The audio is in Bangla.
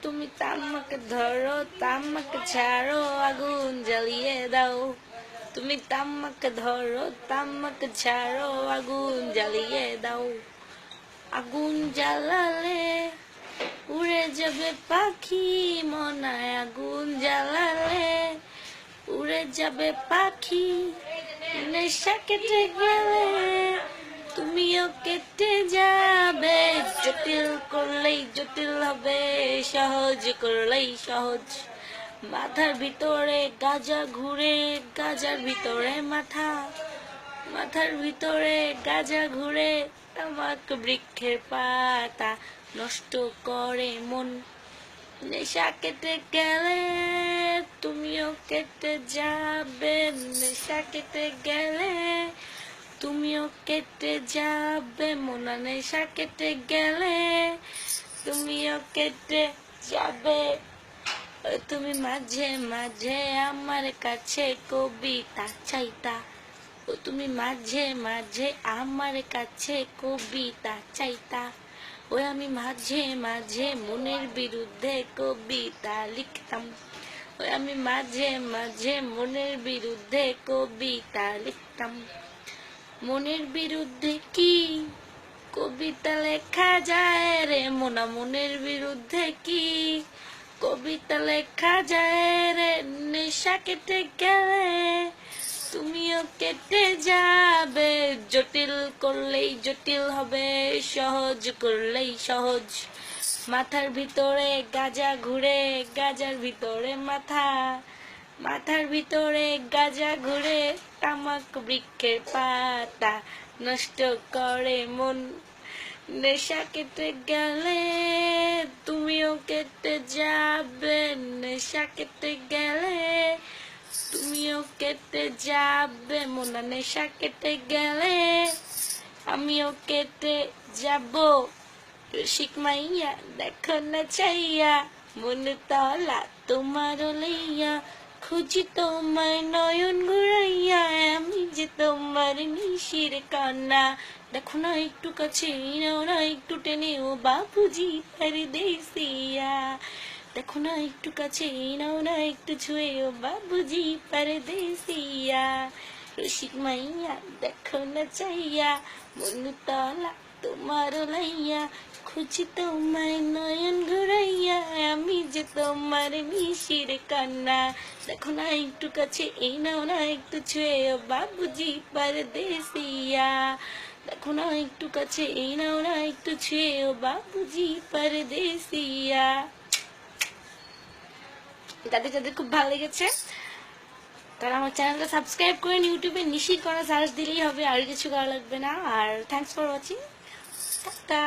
তুমি তামাকে ধরো তামাকে ছাড়ো আগুন জ্বালিয়ে দাও তুমি তামাকে ধরো তামাকে ছাড়ো আগুন জ্বালিয়ে দাও আগুন জ্বালালে উড়ে যাবে পাখি মনায় আগুন জ্বালালে উড়ে যাবে পাখি নেশা কেটে গেলে তুমিও কেটে যাবে জটিল করলেই জটিল হবে সহজ করলেই সহজ মাথার ভিতরে গাজা ঘুরে গাজার ভিতরে মাথা মাথার ভিতরে গাজা ঘুরে তামাক বৃক্ষের পাতা নষ্ট করে মন নেশা কেটে গেলে তুমিও কেটে যাবে নেশা কেটে গেলে তুমিও কেটে যাবে মোনা নেশা কেটে গেলে তুমিও কেটে যাবে তুমি মাঝে মাঝে আমার কাছে কবিতা চাইতা ও তুমি মাঝে মাঝে আমার কাছে কবিতা চাইতা ওই আমি মাঝে মাঝে মনের বিরুদ্ধে কবিতা লিখতাম ওই আমি মাঝে মাঝে মনের বিরুদ্ধে কবিতা লিখতাম মনের বিরুদ্ধে কি কবিতা লেখা যায় রে মোনা মনের বিরুদ্ধে কি কবিতা লেখা যায় রে নেশা কেটে গেলে তুমিও কেটে যাবে জটিল করলেই জটিল হবে সহজ করলেই সহজ মাথার ভিতরে গাজা ঘুরে গাজার ভিতরে মাথা মাথার ভিতরে গাজা ঘুরে তামাক বৃক্ষের পাতা নষ্ট করে মন নেশা কেটে গেলে তুমিও কেটে যাবে নেশা কেটে গেলে তুমিও কেটে যাবে মোনা নেশা কেটে গেলে আমিও কেটে যাব রসিক মাইয়া দেখো না চাইয়া মন তলা তোমার লইয়া খুঁজি তোমায় নয়ন ঘুরাইয়া আমি যে তোমার নিশির কান্না দেখো না একটু কাছে নাও না একটু টেনে ও বাবুজি পরদেশিয়া দেখো না একটু কাছে নাও না একটু ছুঁয়ে ও বাবুজি পরদেশিয়া রসিক মাইয়া দেখো না চাইয়া মন তলা তোমার লাইয়া খুঁজি তোমায় নয়ন ঘুরাইয়া আমি যে তোমার মিশির কান্না দেখো না একটু কাছে এই নাও না একটু ছুঁয়ে ও বাবুজি পরদেশিয়া দেখো না একটু কাছে এই নাও না একটু ছুঁয়ে ও বাবুজি পরদেশিয়া যাদের যাদের খুব ভালো লেগেছে তারা আমার চ্যানেলটা সাবস্ক্রাইব করে ইউটিউবে নিশি করা সার্চ দিলেই হবে আর কিছু করা লাগবে না আর থ্যাঙ্কস ফর ওয়াচিং টাটা